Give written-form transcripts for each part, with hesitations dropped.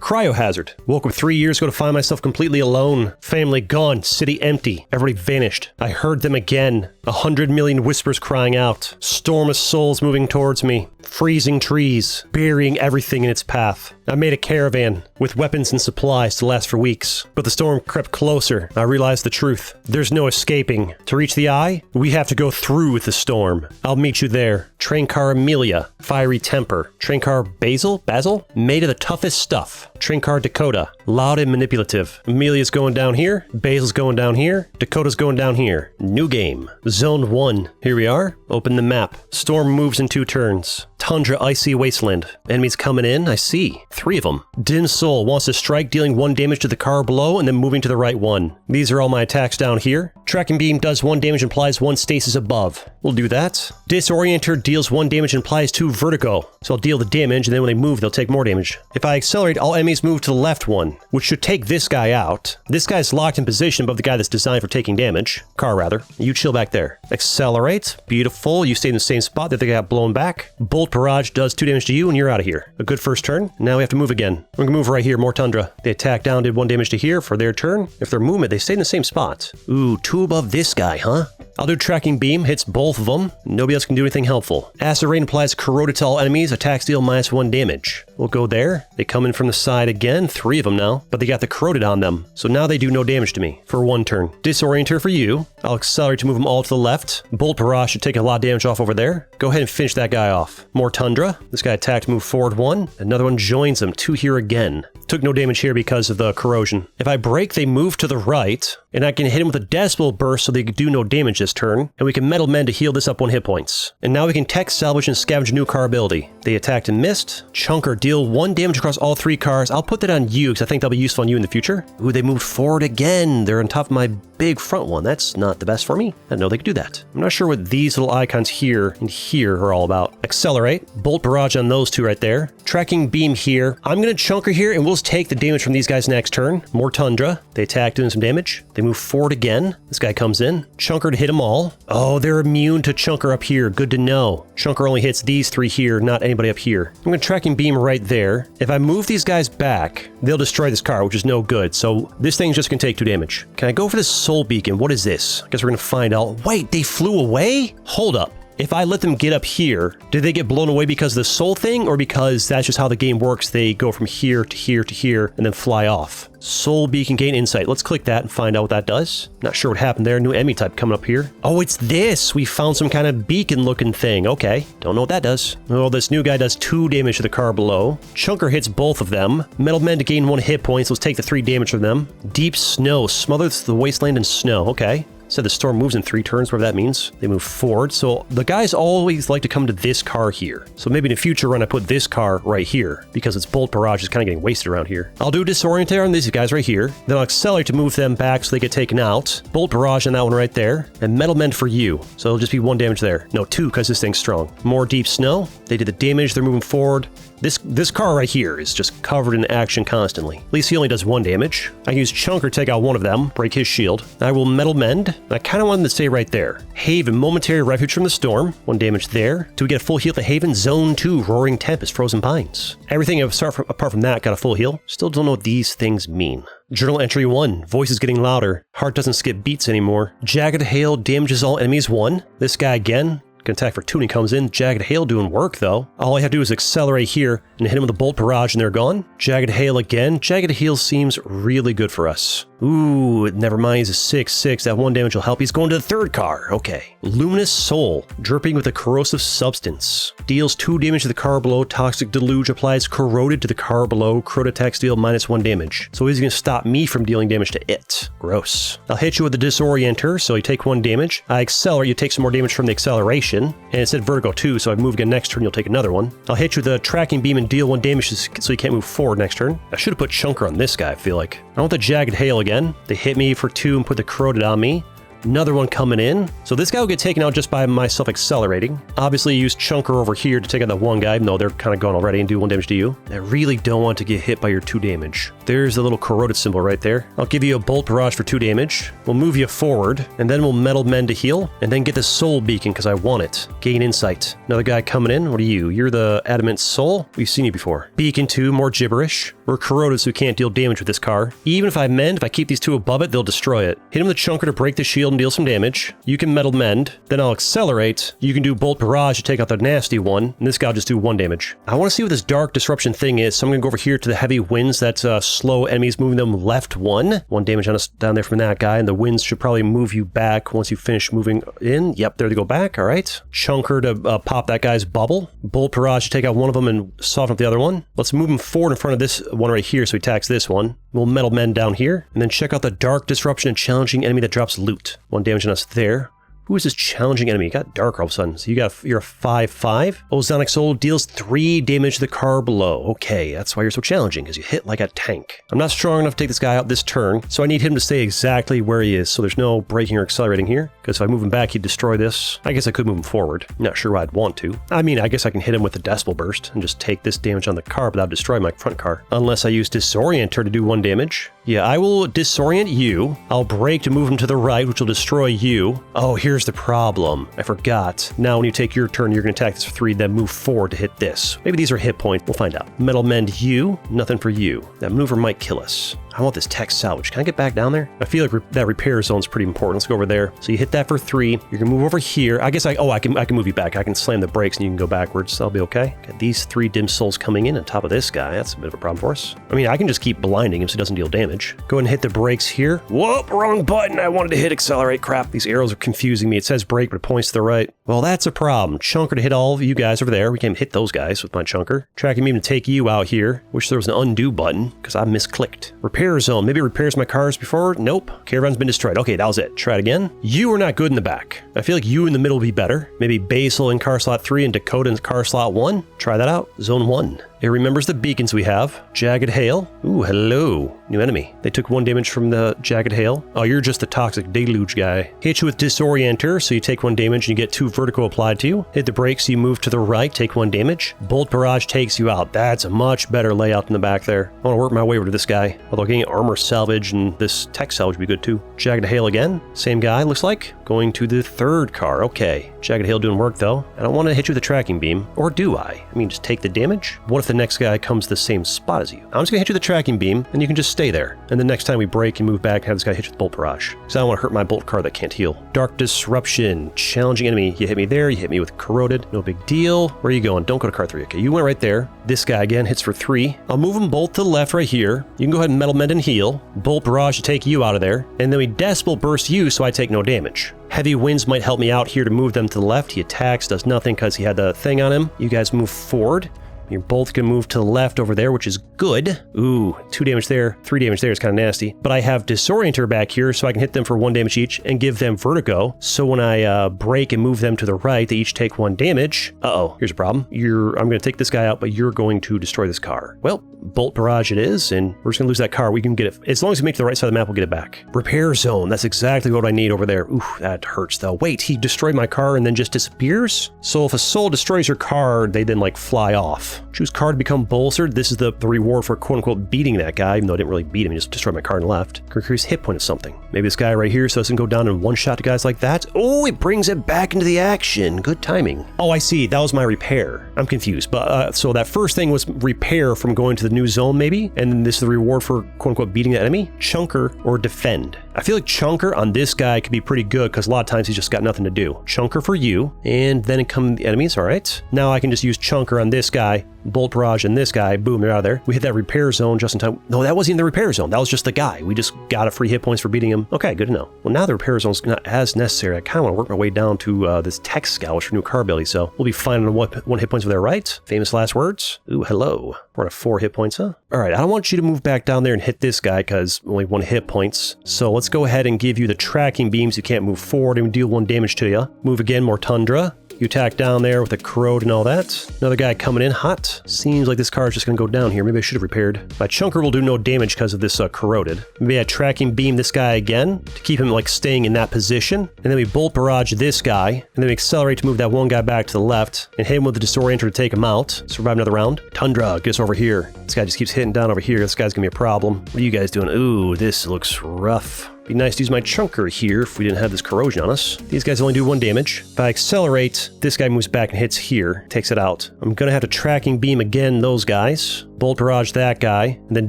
Cryohazard. Woke up 3 years ago to find myself completely alone. Family gone, city empty, everybody vanished. I heard them again. 100 million whispers crying out. Storm of souls moving towards me. Freezing trees, burying everything in its path. I made a caravan with weapons and supplies to last for weeks. But the storm crept closer. I realized the truth. There's no escaping. To reach the eye, we have to go through with the storm. I'll meet you there. Train car Amelia, fiery temper. Train car Basil, made of the toughest stuff. Train car Dakota, loud and manipulative. Amelia's going down here. Basil's going down here. Dakota's going down here. New game. Zone 1. Here we are. Open the map. Storm moves in 2 turns. Tundra, icy wasteland. Enemies coming in, I see. 3 of them. Dim Soul wants to strike, dealing 1 damage to the car below and then moving to the right 1. These are all my attacks down here. Tracking Beam does 1 damage, implies 1 stasis above. We'll do that. Disorienter deals 1 damage, implies 2 vertigo. So I'll deal the damage, and then when they move, they'll take more damage. If I accelerate, all enemies move to the left 1, which should take this guy out. This guy's locked in position above the guy that's designed for taking damage. Car, rather. You chill back there. Accelerate. Beautiful. You stay in the same spot that they got blown back. Bolt Barrage does 2 damage to you, and you're out of here. A good first turn. Now we have to move again. We're gonna move right here. More Tundra. They attack down, did 1 damage to here for their turn. If they're movement, they stay in the same spot. Ooh, 2 above this guy, huh? I'll do Tracking Beam, hits both of them. Nobody else can do anything helpful. Acid Rain applies corroded to all enemies, attacks deal -1 damage. We'll go there. They come in from the side again, 3 of them now, but they got the corroded on them. So now they do no damage to me for 1 turn. Disorienter for you. I'll accelerate to move them all to the left. Bolt Barrage should take a lot of damage off over there. Go ahead and finish that guy off. More Tundra. This guy attacked, move forward 1. Another one joins them, 2 here again. Took no damage here because of the corrosion. If I break, they move to the right, and I can hit him with a Decibel Burst so they do no damage this turn, and we can Metal Mend to heal this up 1 hit points. And now we can tech salvage and scavenge a new car ability. They attacked and missed. Chunker, deal 1 damage across all 3 cars. I'll put that on you because I think that'll be useful on you in the future. Ooh, they moved forward again. They're on top of my big front one. That's not the best for me. I didn't know they could do that. I'm not sure what these little icons here and here are all about. Accelerate. Bolt Barrage on those 2 right there. Tracking Beam here. I'm going to Chunker here, and we'll take the damage from these guys next turn. More Tundra. They attack, doing some damage. They move forward again. This guy comes in. Chunker to hit them all. Oh, they're immune to Chunker up here. Good to know. Chunker only hits these 3 here, not anybody up here. I'm going to Tracking Beam right there. If I move these guys back, they'll destroy this car, which is no good. So this thing's just going to take 2 damage. Can I go for this Soul Beacon? What is this? I guess we're going to find out. Wait, they flew away? Hold up. If I let them get up here, did they get blown away because of the soul thing, or because that's just how the game works? They go from here to here to here and then fly off. Soul Beacon, gain insight. Let's click that and find out what that does. Not sure what happened there. New enemy type coming up here. Oh, it's this. We found some kind of beacon looking thing. Okay. Don't know what that does. Oh, this new guy does 2 damage to the car below. Chunker hits both of them. Metal Men to gain 1 hit point. So let's take the 3 damage from them. Deep Snow smothers the wasteland in snow. Okay. So the storm moves in 3 turns, whatever that means. They move forward. So the guys always like to come to this car here. So maybe in a future run, I put this car right here because its Bolt Barrage is kind of getting wasted around here. I'll do Disorienter on these guys right here. Then I'll accelerate to move them back so they get taken out. Bolt Barrage on that one right there. And Metal Mend for you. So it'll just be 1 damage there. No, 2 because this thing's strong. More Deep Snow. They did the damage. They're moving forward. This car right here is just covered in action constantly. At least he only does 1 damage. I can use Chunker to take out one of them, break his shield. I will Metal Mend. I kind of want them to stay right there. Haven, momentary refuge from the storm. 1 damage there. Do we get a full heal to Haven? Zone 2, Roaring Tempest, Frozen Pines. Everything apart from that got a full heal. Still don't know what these things mean. Journal Entry 1. Voice is getting louder. Heart doesn't skip beats anymore. Jagged Hail damages all enemies 1. This guy again. Can attack for 2 and he comes in. Jagged Hail doing work though. All I have to do is accelerate here and hit him with a Bolt Barrage and they're gone. Jagged Hail again. Jagged Hail seems really good for us. Ooh, never mind. He's a 6/6. That 1 damage will help. He's going to the 3rd car. Okay. Luminous Soul. Dripping with a corrosive substance. Deals 2 damage to the car below. Toxic Deluge applies corroded to the car below. Corroded attacks deal -1 damage. So he's going to stop me from dealing damage to it. Gross. I'll hit you with the Disorienter, so you take 1 damage. I accelerate. You take some more damage from the acceleration. And it said Vertigo 2, so I move again next turn, you'll take another one. I'll hit you with a Tracking Beam and deal 1 damage so you can't move forward next turn. I should have put Chunker on this guy, I feel like. I want the Jagged Hail again. They hit me for 2 and put the Corroded on me. Another one coming in. So this guy will get taken out just by myself accelerating. Obviously, use Chunker over here to take out that one guy. No, they're kind of gone already and do 1 damage to you. I really don't want to get hit by your 2 damage. There's the little corroded symbol right there. I'll give you a Bolt Barrage for 2 damage. We'll move you forward, and then we'll Metal Mend to heal, and then get the Soul Beacon because I want it. Gain Insight. Another guy coming in. What are you? You're the Adamant Soul? We've seen you before. Beacon 2, more gibberish. We're corroded, so we can't deal damage with this car. Even if I mend, if I keep these two above it, they'll destroy it. Hit him with a chunker to break the shield and deal some damage. You can metal mend. Then I'll accelerate. You can do bolt barrage to take out the nasty one. And this guy will just do 1 damage. I want to see what this dark disruption thing is, so I'm going to go over here to the heavy winds. That's slow enemies, moving them left 1. 1 damage on us down there from that guy. And the winds should probably move you back once you finish moving in. Yep, there they go back. All right. Chunker to pop that guy's bubble. Bolt barrage to take out one of them and soften up the other one. Let's move him forward in front of this one right here, so he attacks this one. We'll metal mend down here, and then check out the dark disruption and challenging enemy that drops loot. 1 damage on us there. Who is this challenging enemy? It got dark all of a sudden. So you're a 5/5. Ozonic Soul deals 3 damage to the car below. Okay, that's why you're so challenging, because you hit like a tank. I'm not strong enough to take this guy out this turn, so I need him to stay exactly where he is, so there's no braking or accelerating here, because if I move him back, he'd destroy this. I guess I could move him forward. Not sure why I'd want to. I mean, I guess I can hit him with the Decibel Burst and just take this damage on the car, but that would destroy my front car. Unless I use Disorienter to do 1 damage. Yeah, I will disorient you. I'll brake to move him to the right, which will destroy you. Oh, here's the problem. I forgot. Now when you take your turn, you're going to attack this for 3, then move forward to hit this. Maybe these are hit points. We'll find out. Metal mend you. Nothing for you. That maneuver might kill us. I want this tech salvage. Can I get back down there? I feel like that repair zone's pretty important. Let's go over there. So you hit that for 3. You're gonna move over here. I guess I can move you back. I can slam the brakes and you can go backwards. That'll be okay. Got these 3 dim souls coming in on top of this guy. That's a bit of a problem for us. I mean, I can just keep blinding him so he doesn't deal damage. Go ahead and hit the brakes here. Whoop, wrong button. I wanted to hit accelerate. Crap. These arrows are confusing me. It says brake, but it points to the right. Well, that's a problem. Chunker to hit all of you guys over there. We can't hit those guys with my chunker. Tracking beam to take you out here. Wish there was an undo button because I misclicked. Repair zone. Maybe repairs my cars before. Nope. Caravan's been destroyed. Okay, that was it. Try it again. You are not good in the back. I feel like you in the middle would be better. Maybe Basil in car slot 3 and Dakota in car slot 1. Try that out. Zone 1. It remembers the beacons we have. Jagged Hail. Ooh, hello. New enemy. They took 1 damage from the Jagged Hail. Oh, you're just the Toxic Deluge guy. Hit you with Disorienter, so you take 1 damage and you get 2 vertical applied to you. Hit the brakes, so you move to the right, take 1 damage. Bolt Barrage takes you out. That's a much better layout in the back there. I want to work my way over to this guy. Although getting armor salvage and this tech salvage would be good too. Jagged Hail again. Same guy, looks like. Going to the 3rd car. Okay. Jagged Hail doing work though. I don't want to hit you with a tracking beam. Or do I? I mean, just take the damage? What if the next guy comes to the same spot as you? I'm just gonna hit you with the tracking beam, and you can just stay there. And the next time we break and move back, have this guy hit you with Bolt Barrage. Because I don't want to hurt my Bolt car that can't heal. Dark Disruption. Challenging enemy. You hit me there, you hit me with Corroded. No big deal. Where are you going? Don't go to car 3. Okay, you went right there. This guy again hits for 3. I'll move them both to the left right here. You can go ahead and Metal Mend and heal. Bolt Barrage to take you out of there. And then we Decibel Burst you so I take no damage. Heavy winds might help me out here to move them to the left. He attacks, does nothing because he had the thing on him. You guys move forward. You're both going to move to the left over there, which is good. Ooh, 2 damage there, 3 damage there is kind of nasty. But I have Disorienter back here, so I can hit them for 1 damage each and give them Vertigo. So when I break and move them to the right, they each take 1 damage. Uh-oh, here's a problem. I'm going to take this guy out, but you're going to destroy this car. Well, Bolt Barrage it is, and we're just going to lose that car. We can get it. As long as we make it to the right side of the map, we'll get it back. Repair zone. That's exactly what I need over there. Ooh, that hurts, though. Wait, he destroyed my car and then just disappears? So if a soul destroys your car, they then, like, fly off. Choose car to become bolstered. This is the reward for quote-unquote beating that guy, even though I didn't really beat him. He just destroyed my car and left. Increase hit point of something. Maybe this guy right here so it doesn't go down in one shot to guys like that. Oh, it brings it back into the action. Good timing. Oh, I see. That was my repair. I'm confused. But so that first thing was repair from going to the new zone, maybe? And then this is the reward for quote-unquote beating the enemy? Chunker or defend. I feel like Chunker on this guy could be pretty good because a lot of times he's just got nothing to do. Chunker for you, and then come the enemies, all right? Now I can just use Chunker on this guy, Bolt Barrage and this guy, boom, they're out of there. We hit that repair zone just in time. No, that wasn't even the repair zone. That was just the guy. We just got a free hit points for beating him. Okay, good to know. Well, now the repair zone's not as necessary. I kind of want to work my way down to this tech scouch for new car ability, so we'll be fine on 1 hit points over there, right? Famous last words. Ooh, hello. We're at 4 hit points, huh? All right, I don't want you to move back down there and hit this guy because only 1 hit points. So let's go ahead and give you the tracking beams. You can't move forward and deal 1 damage to you. Move again, more Tundra. You attack down there with a corrode and all that. Another guy coming in hot. Seems like this car is just going to go down here. Maybe I should have repaired. My Chunker will do no damage because of this corroded. Maybe I tracking beam this guy again to keep him like staying in that position. And then we Bolt Barrage this guy. And then we accelerate to move that 1 guy back to the left and hit him with the Disorienter to take him out. Survive another round. Tundra, get us over here. This guy just keeps hitting down over here. This guy's going to be a problem. What are you guys doing? Ooh, this looks rough. Be nice to use my Chunker here if we didn't have this corrosion on us. These guys only do 1 damage. If I accelerate, this guy moves back and hits here, takes it out. I'm gonna have to tracking beam again those guys. Bolt Barrage that guy, and then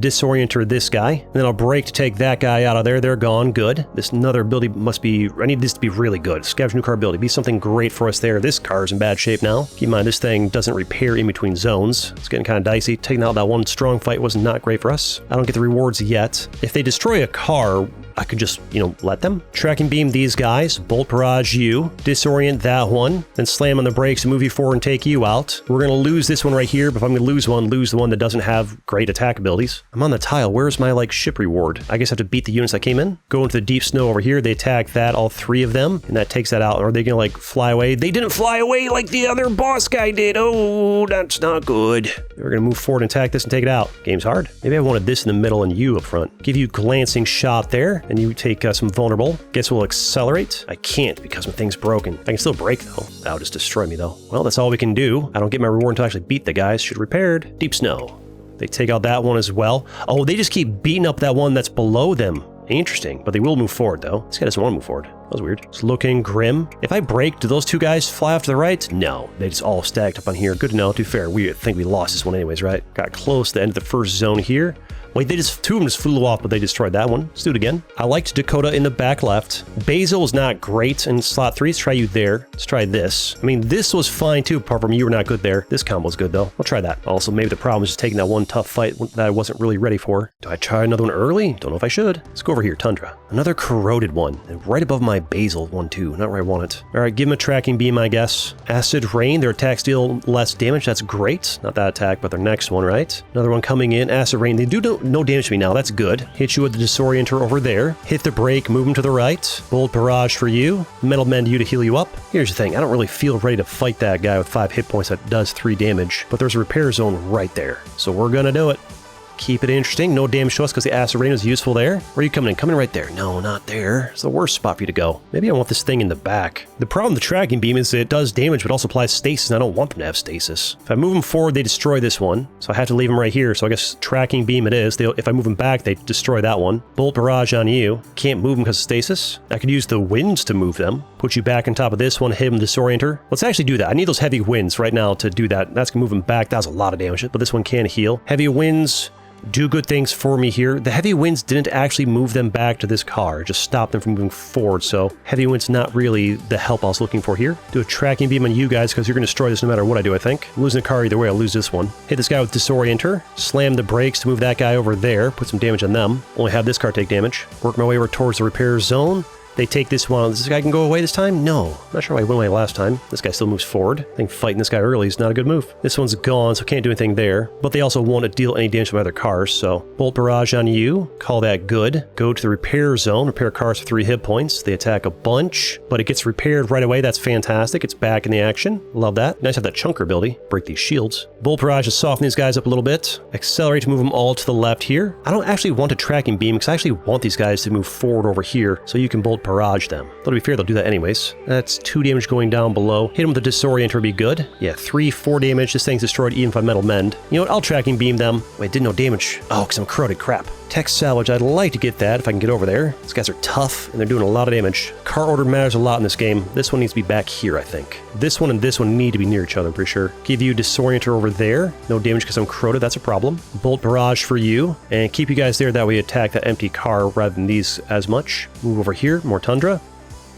Disorienter this guy, and then I'll break to take that guy out of there. They're gone. Good. This another ability must be... I need this to be really good. Scavenge new car ability. Be something great for us there. This car is in bad shape now. Keep in mind, this thing doesn't repair in between zones. It's getting kind of dicey. Taking out that one strong fight was not great for us. I don't get the rewards yet. If they destroy a car, I could just, let them. Tracking beam these guys, Bolt Barrage you, disorient that one, then slam on the brakes and move you forward and take you out. We're going to lose this one right here, but if I'm going to lose the one that doesn't have great attack abilities. I'm on the tile. Where's my, ship reward? I guess I have to beat the units that came in. Go into the deep snow over here. They attack that, all 3 of them, and that takes that out. Are they going to, fly away? They didn't fly away like the other boss guy did. Oh, that's not good. We're going to move forward and attack this and take it out. Game's hard. Maybe I wanted this in the middle and you up front. Give you glancing shot there, and you take some vulnerable. Guess we'll accelerate. I can't because my thing's broken. I can still break though. That'll just destroy me though. Well, that's all we can do. I don't get my reward until I actually beat the guys. Should repaired. Deep snow. They take out that one as well. Oh, they just keep beating up that one that's below them. Interesting, but they will move forward though. This guy doesn't want to move forward. That was weird. It's looking grim. If I break, do those 2 guys fly off to the right? No, they just all stacked up on here. Good to know. To be fair, we think we lost this one anyways, right? Got close to the end of the first zone here. Wait, 2 of them just flew off, but they destroyed that one. Let's do it again. I liked Dakota in the back left. Basil is not great in slot 3. Let's try you there. Let's try this. I mean, this was fine too, apart from you were not good there. This combo's good though. I'll try that. Also, maybe the problem is just taking that one tough fight that I wasn't really ready for. Do I try another one early? Don't know if I should. Let's go over here, Tundra. Another corroded one. And right above my Basil one too. Not where I want it. All right, give him a tracking beam, I guess. Acid Rain. Their attacks deal less damage. That's great. Not that attack, but their next one, right? Another one coming in. Acid Rain. They do no damage to me now. That's good. Hit you with the Disorienter over there. Hit the brake, move him to the right. Bolt Barrage for you. Metal Mend you to heal you up. Here's the thing. I don't really feel ready to fight that guy with 5 hit points that does 3 damage, but there's a repair zone right there. So we're gonna do it. Keep it interesting. No damage to us because the Acid Rain is useful there. Where are you coming in? Coming right there. No, not there. It's the worst spot for you to go. Maybe I want this thing in the back. The problem with the tracking beam is that it does damage, but also applies stasis, and I don't want them to have stasis. If I move them forward, they destroy this one. So I have to leave them right here. So I guess tracking beam it is. If I move them back, they destroy that one. Bolt Barrage on you. Can't move them because of stasis. I could use the winds to move them. Put you back on top of this one, hit them, Disorienter. Let's actually do that. I need those heavy winds right now to do that. That's going to move them back. That was a lot of damage, but this one can heal. Heavy winds do good things for me here. The heavy winds didn't actually move them back to this car, just stopped them from moving forward, so heavy winds not really the help I was looking for here. Do a tracking beam on you guys because you're going to destroy this no matter what I do, I think. I'm losing a car either way, I'll lose this one. Hit this guy with Disorienter, slam the brakes to move that guy over there, put some damage on them. Only have this car take damage. Work my way over towards the repair zone. They take this one. This guy can go away this time? No. I'm not sure why I went away last time. This guy still moves forward. I think fighting this guy early is not a good move. This one's gone, so can't do anything there. But they also won't deal any damage to my other cars, so Bolt Barrage on you. Call that good. Go to the repair zone. Repair cars for 3 hit points. They attack a bunch, but it gets repaired right away. That's fantastic. It's back in the action. Love that. Nice to have that chunker ability. Break these shields. Bolt Barrage to soften these guys up a little bit. Accelerate to move them all to the left here. I don't actually want a tracking beam because I actually want these guys to move forward over here so you can Bolt Barrage them. Though to be fair, they'll do that anyways. That's 2 damage going down below. Hit them with the Disorienter would be good. Yeah, 3, 4 damage. This thing's destroyed even if I metal mend. You know what? I'll tracking beam them. Wait, did no damage. Oh, because I'm corroded. Crap. Tech salvage. I'd like to get that if I can get over there. These guys are tough and they're doing a lot of damage. Car order matters a lot in this game. This one needs to be back here, I think. This one and this one need to be near each other, I'm pretty sure. Give you Disorienter over there. No damage because I'm corroded. That's a problem. Bolt Barrage for you. And keep you guys there. That way you attack that empty car rather than these as much. Move over here. More Tundra.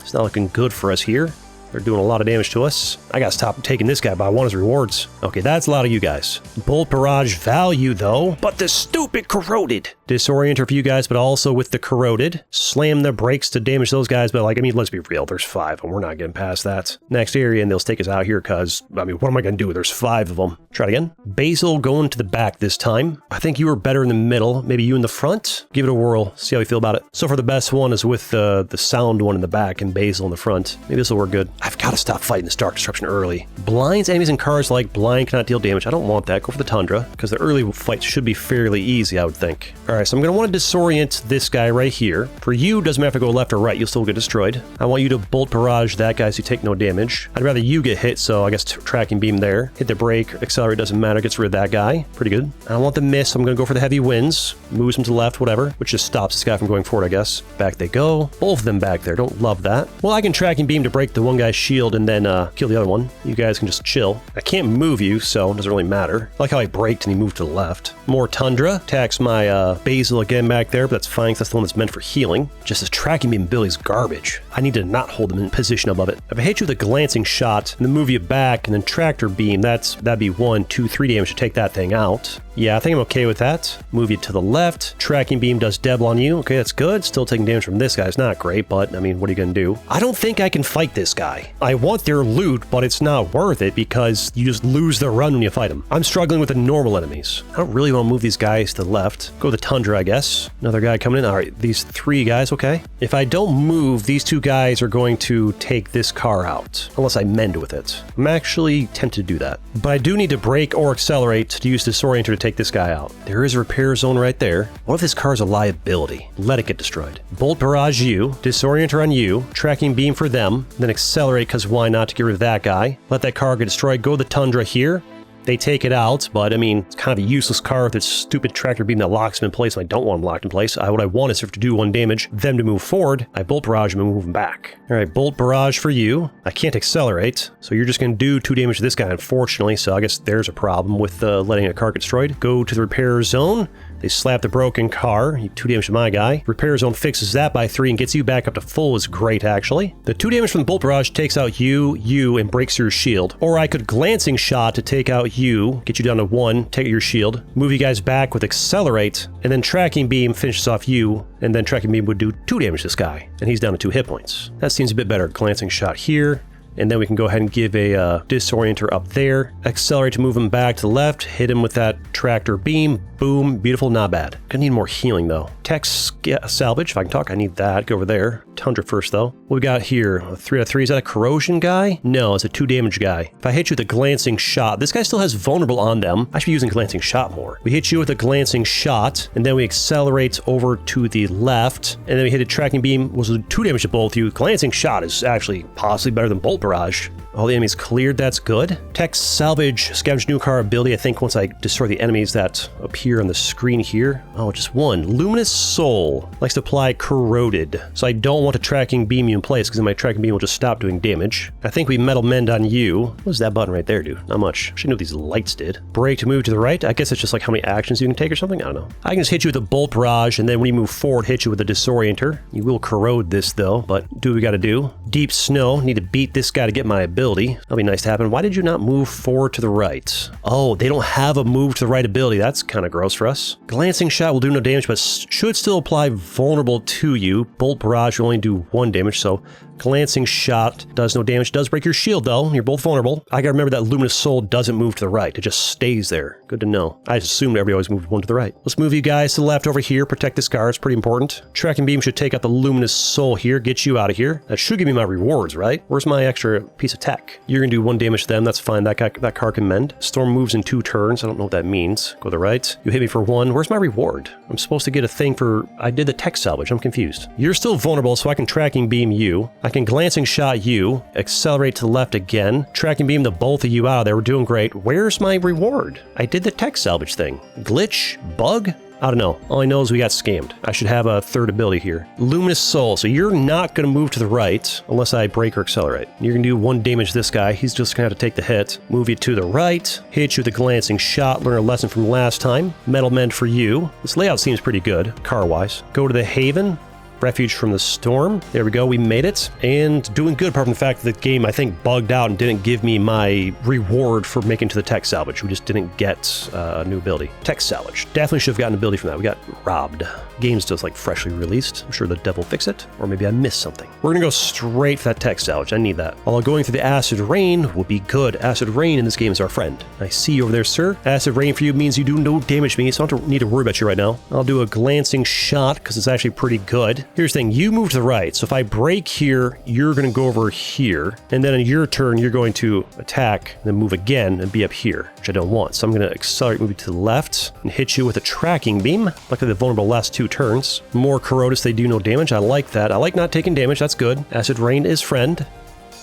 It's not looking good for us here. They're doing a lot of damage to us. I gotta stop taking this guy, but I want his rewards. Okay, that's a lot of you guys. Bolt Barrage value, though. But the stupid corroded. Disorienter for you guys, but also with the corroded. Slam the brakes to damage those guys, but let's be real. There's 5, and we're not getting past that. Next area, and they'll stake us out here, because, what am I gonna do? There's 5 of them. Try it again. Basil going to the back this time. I think you were better in the middle. Maybe you in the front? Give it a whirl. See how you feel about it. So far, the best one is with the sound one in the back and Basil in the front. Maybe this will work good. I've got to stop fighting this Dark Disruption early. Blinds, enemies, and cars like blind cannot deal damage. I don't want that. Go for the Tundra, because the early fights should be fairly easy, I would think. All Alright, so I'm going to want to disorient this guy right here. For you, doesn't matter if I go left or right, you'll still get destroyed. I want you to bolt barrage that guy so you take no damage. I'd rather you get hit, so I guess tracking beam there. Hit the brake, accelerate, doesn't matter, gets rid of that guy. Pretty good. I don't want the miss, I'm going to go for the heavy winds. Moves him to the left, whatever, which just stops this guy from going forward, I guess. Back they go. Both of them back there, don't love that. Well, I can tracking beam to break the one guy's shield and then kill the other one. You guys can just chill. I can't move you, so it doesn't really matter. I like how I braked and he moved to the left. More Tundra. Attacks my Basil again back there, but that's fine because that's the one that's meant for healing. Just this tracking beam ability is garbage. I need to not hold them in position above it. If I hit you with a glancing shot and then move you back and then tractor beam, that'd be 1, 2, 3 damage to take that thing out. Yeah, I think I'm okay with that. Move you to the left. Tracking beam does double on you. Okay, that's good. Still taking damage from this guy. It's not great, but I mean, what are you gonna do? I don't think I can fight this guy. I want their loot, but it's not worth it because you just lose their run when you fight them. I'm struggling with the normal enemies. I don't really want to move these guys to the left. Go with the Tundra, I guess. Another guy coming in. All right, these 3 guys, okay. If I don't move, these 2 guys are going to take this car out, unless I mend with it. I'm actually tempted to do that. But I do need to brake or accelerate to use Disorienter to take this guy out. There is a repair zone right there. What if this car is a liability? Let it get destroyed. Bolt barrage you, Disorienter on you, tracking beam for them, then accelerate because why not to get rid of that guy. Let that car get destroyed. Go the Tundra here. They take it out, but I mean, it's kind of a useless car with its stupid tractor beam that locks them in place, and I don't want them locked in place. What I want is if to do 1 damage, them to move forward, I bolt barrage them and move them back. Alright, bolt barrage for you. I can't accelerate, so you're just going to do 2 damage to this guy, unfortunately, so I guess there's a problem with letting a car get destroyed. Go to the repair zone. They slap the broken car. 2 damage to my guy. Repair zone fixes that by 3 and gets you back up to full is great, actually. The 2 damage from the bolt barrage takes out you, and breaks your shield. Or I could glancing shot to take out you, get you down to 1, take out your shield, move you guys back with accelerate, and then tracking beam finishes off you, and then tracking beam would do 2 damage to this guy, and he's down to 2 hit points. That seems a bit better. Glancing shot here. And then we can go ahead and give a disorienter up there. Accelerate to move him back to the left. Hit him with that tractor beam. Boom. Beautiful. Not bad. Gonna need more healing, though. Tech salvage, if I can talk. I need that. Go over there. Tundra first, though. What we got here? A 3 out of 3. Is that a corrosion guy? No, it's a 2 damage guy. If I hit you with a glancing shot, this guy still has vulnerable on them. I should be using glancing shot more. We hit you with a glancing shot, and then we accelerate over to the left, and then we hit a tracking beam, was 2 damage to both you. Glancing shot is actually possibly better than bolt barrage. All the enemies cleared, that's good. Tech salvage, scavenge new car ability, I think once I destroy the enemies that appear on the screen here. Oh, just 1. Luminous Soul likes to apply corroded. So I don't want to tracking beam you in place because then my tracking beam will just stop doing damage. I think we metal mend on you. What does that button right there do? Not much. I should know what these lights did. Brake to move to the right. I guess it's just like how many actions you can take or something. I don't know. I can just hit you with a bolt barrage and then when you move forward, hit you with a disorienter. You will corrode this though, but do what we gotta do. Deep snow. Need to beat this guy to get my ability. That'll be nice to happen. Why did you not move forward to the right? Oh, they don't have a move to the right ability. That's kind of gross for us. Glancing shot will do no damage, but should still apply vulnerable to you. Bolt barrage will only do 1 damage, so glancing shot does no damage. Does break your shield, though. You're both vulnerable. I gotta remember that Luminous Soul doesn't move to the right. It just stays there. Good to know. I just assumed everybody always moved 1 to the right. Let's move you guys to the left over here. Protect this car. It's pretty important. Tracking beam should take out the Luminous Soul here. Get you out of here. That should give me my rewards, right? Where's my extra piece of tech? You're gonna do 1 damage to them. That's fine. That car can mend. Storm moves in 2 turns. I don't know what that means. Go to the right. You hit me for 1. Where's my reward? I'm supposed to get a thing for... I did the tech salvage. I'm confused. You're still vulnerable, so I can tracking beam you. I can glancing shot you. Accelerate to the left again. Tracking beam the both of you out of there. We're doing great. Where's my reward? I did the tech salvage thing. Glitch? Bug? I don't know. All I know is we got scammed. I should have a 3rd ability here. Luminous Soul. So you're not going to move to the right unless I brake or accelerate. You're going to do 1 damage to this guy. He's just going to have to take the hit. Move you to the right. Hit you with a glancing shot. Learn a lesson from last time. Metal mend for you. This layout seems pretty good, car-wise. Go to the Haven. Refuge from the storm. There we go, we made it. And doing good apart from the fact that the game, I think, bugged out and didn't give me my reward for making to the tech salvage. We just didn't get a new ability. Tech salvage. Definitely should have gotten an ability from that. We got robbed. Game's just like freshly released. I'm sure the devil fix it. Or maybe I missed something. We're gonna go straight for that tech salvage. I need that. Although going through the acid rain will be good. Acid rain in this game is our friend. I see you over there, sir. Acid rain for you means you do no damage to me, so I don't need to worry about you right now. I'll do a glancing shot because it's actually pretty good. Here's the thing, you move to the right. So if I break here, you're going to go over here. And then on your turn, you're going to attack, and then move again and be up here, which I don't want. So I'm going to accelerate, move you to the left, and hit you with a tracking beam. Luckily, they're vulnerable last 2 turns. More Corrodus, they do no damage. I like that. I like not taking damage. That's good. Acid Rain is friend.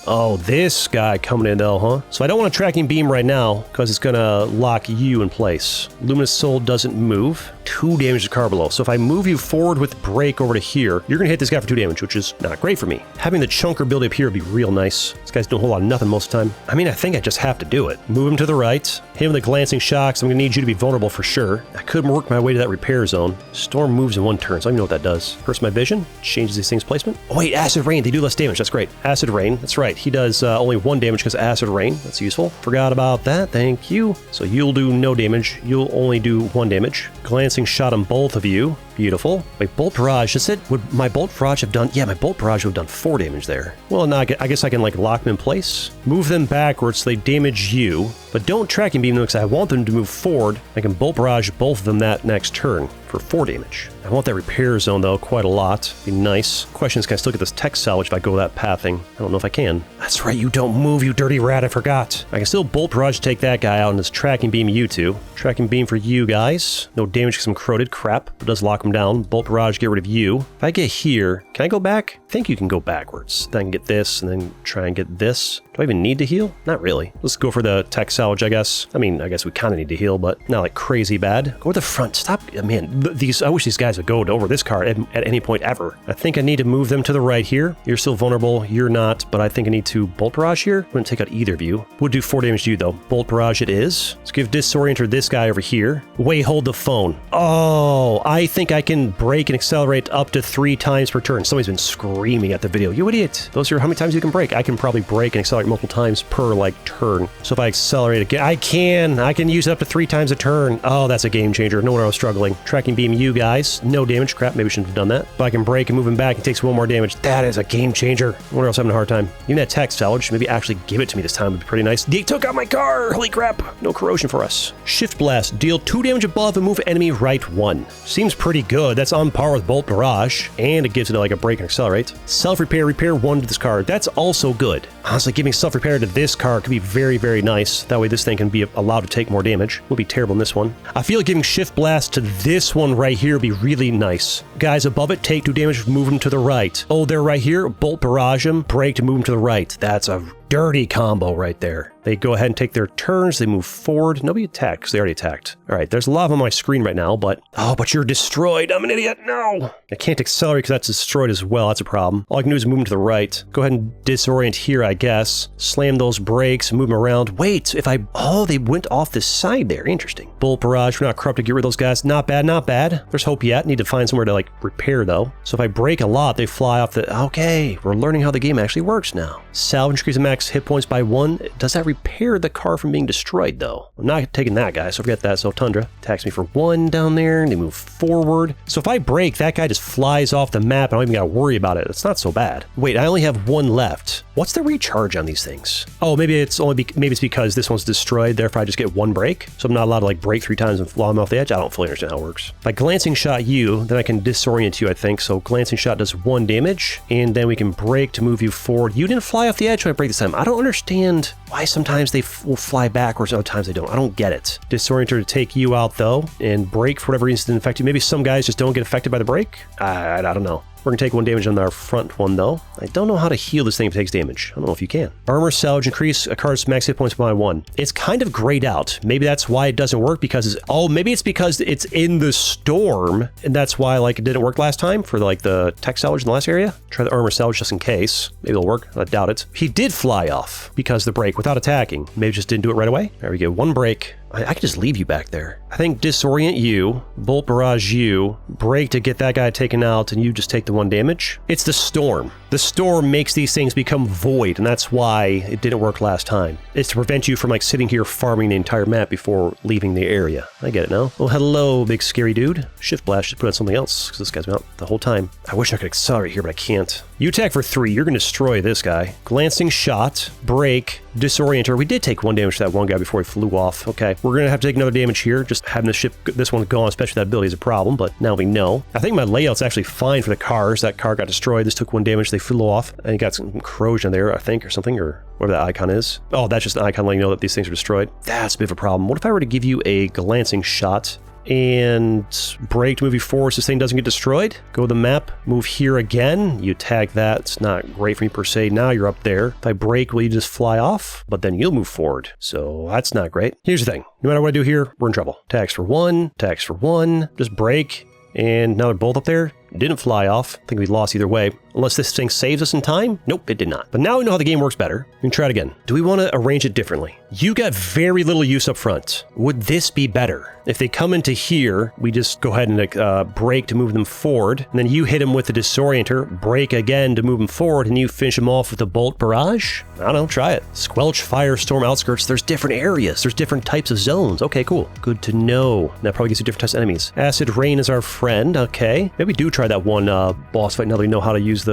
Oh, this guy coming in though, huh? So I don't want a tracking beam right now because it's gonna lock you in place. Luminous Soul doesn't move. 2 damage to Carbolo. So if I move you forward with break over to here, you're gonna hit this guy for 2 damage, which is not great for me. Having the chunker build up here would be real nice. This guy's doing a whole lot of nothing most of the time. I mean, I think I just have to do it. Move him to the right. Hit him with the glancing shocks. I'm gonna need you to be vulnerable for sure. I could work my way to that repair zone. Storm moves in 1 turn, so I don't even know what that does. Hurts my vision. Changes these things' placement. Oh wait, Acid Rain. They do less damage. That's great. Acid Rain. That's right. He does only 1 damage because of Acid Rain. That's useful. Forgot about that. Thank you. So you'll do no damage. You'll only do 1 damage. Glancing shot on both of you. Beautiful. Wait, Bolt Barrage. Is it? Would my Bolt Barrage have done? Yeah, my Bolt Barrage would have done 4 damage there. Well, no, I guess I can like lock them in place. Move them backwards so they damage you. But don't tracking beam them because I want them to move forward. I can Bolt Barrage both of them that next turn for 4 damage. I want that repair zone though quite a lot. Be nice. Question is, can I still get this tech salvage if I go that pathing? I don't know if I can. That's right, you don't move, you dirty rat, I forgot. I can still Bolt Barrage to take that guy out and just tracking beam you two. Tracking beam for you guys. No damage because I'm corroded. Crap. It does lock them down. Bolt Barrage, get rid of you. If I get here, can I go back? I think you can go backwards. Then I can get this and then try and get this. Do I even need to heal? Not really. Let's go for the tech salvage, I guess. I mean, I guess we kind of need to heal, but not like crazy bad. Go to the front. Stop. Man, I wish these guys would go over this card at any point ever. I think I need to move them to the right here. You're still vulnerable. You're not, but I think I need to Bolt Barrage here. I wouldn't take out either of you. Would do 4 damage to you, though. Bolt Barrage it is. Let's give Disorienter this guy over here. Wait, hold the phone. Oh, I think I can break and accelerate up to 3 times per turn. Somebody's been screaming at the video. You idiot. Those are how many times you can break. I can probably break and accelerate multiple times per like turn. So if I accelerate again, I can use it up to 3 times a turn. Oh, that's a game changer. No wonder I was struggling. Tracking beam you guys. No damage. Crap, maybe I shouldn't have done that. But I can break and move him back and takes 1 more damage. That is a game changer. I wonder else I'm having a hard time. Even that tech salvage, maybe actually give it to me this time would be pretty nice. They took out my car. Holy crap. No corrosion for us. Shift Blast. Deal 2 damage above and move enemy right 1. Seems pretty good. That's on par with Bolt Barrage. And it gives it like a break and accelerate. Self-repair. Repair 1 to this card. That's also good. Honestly, giving self-repair to this card could be very, very nice. That way this thing can be allowed to take more damage. Would be terrible in this one. I feel like giving Shift Blast to this one right here would be really nice. Guys above it, take 2 damage, move them to the right. Oh, they're right here. Bolt Barrage them, break to move them to the right. That's a dirty combo right there. They go ahead and take their turns. They move forward. Nobody attacked because they already attacked. All right, there's a lot of them on my screen right now, but... Oh, but you're destroyed. I'm an idiot. No. I can't accelerate because that's destroyed as well. That's a problem. All I can do is move them to the right. Go ahead and disorient here, I guess. Slam those brakes, move them around. Wait, if I... Oh, they went off this side there. Interesting. Bolt Barrage. We're not corrupted. Get rid of those guys. Not bad, not bad. There's hope yet. Need to find somewhere to, like, repair, though. So if I break a lot, they fly off the... Okay, we're learning how the game actually works now. Salvage increase the max hit points by 1. Does that repair the car from being destroyed, though? I'm not taking that guy, so forget that. So Tundra attacks me for 1 down there, and they move forward. So if I break, that guy just flies off the map. I don't even gotta worry about it. It's not so bad. Wait, I only have 1 left. What's the recharge on these things? Oh, maybe it's because this one's destroyed, therefore I just get 1 break. So I'm not allowed to like break 3 times and fly them off the edge. I don't fully understand how it works. If I glancing shot you, then I can disorient you, I think. So glancing shot does 1 damage, and then we can break to move you forward. You didn't fly off the edge when I break this time. I don't understand why sometimes they will fly backwards, other times they don't. I don't get it. Disorienter to take you out though, and break for whatever reason didn't affect you. Maybe some guys just don't get affected by the break. I don't know. We're going to take 1 damage on our front one, though. I don't know how to heal this thing if it takes damage. I don't know if you can. Armor Salvage, increase a card's max hit points by 1. It's kind of grayed out. Maybe that's why it doesn't work because it's... Oh, maybe it's because it's in the storm, and that's why, like, it didn't work last time for, like, the tech salvage in the last area. Try the Armor Salvage just in case. Maybe it'll work. I doubt it. He did fly off because of the break without attacking. Maybe just didn't do it right away. There we go. 1 break. I can just leave you back there. I think disorient you, Bolt Barrage you, break to get that guy taken out, and you just take the 1 damage. It's the storm. The storm makes these things become void, and that's why it didn't work last time. It's to prevent you from like sitting here farming the entire map before leaving the area. I get it now. Oh, hello, big scary dude. Shift Blast should put on something else, because this guy's been out the whole time. I wish I could accelerate here, but I can't. You attack for 3. You're going to destroy this guy. Glancing shot, break, Disorienter. We did take 1 damage to that one guy before he flew off. Okay, we're gonna have to take another damage here. Just having this one gone, especially that ability, is a problem, but now we know. I think my layout's actually fine for the cars. That car got destroyed. This took 1 damage. They flew off. And you got some corrosion there, I think, or something, or whatever that icon is. Oh, that's just an icon letting you know that these things are destroyed. That's a bit of a problem. What if I were to give you a glancing shot and brake to move you forward so this thing doesn't get destroyed? Go to the map, move here again. You tag that. It's not great for me per se. Now you're up there. If I brake, will you just fly off? But then you'll move forward. So that's not great. Here's the thing. No matter what I do here, we're in trouble. Tags for 1, tags for 1. Just brake. And now they're both up there. Didn't fly off. I think we lost either way. Unless this thing saves us in time? Nope, it did not. But now we know how the game works better. We can try it again. Do we want to arrange it differently? You got very little use up front. Would this be better? If they come into here, we just go ahead and brake to move them forward. And then you hit them with the disorienter, brake again to move them forward, and you finish them off with the bolt barrage? I don't know, try it. Squelch, firestorm, outskirts. There's different areas. There's different types of zones. Okay, cool. Good to know. That probably gives you different types of enemies. Acid rain is our friend. Okay. Maybe do try that one boss fight now that we know how to use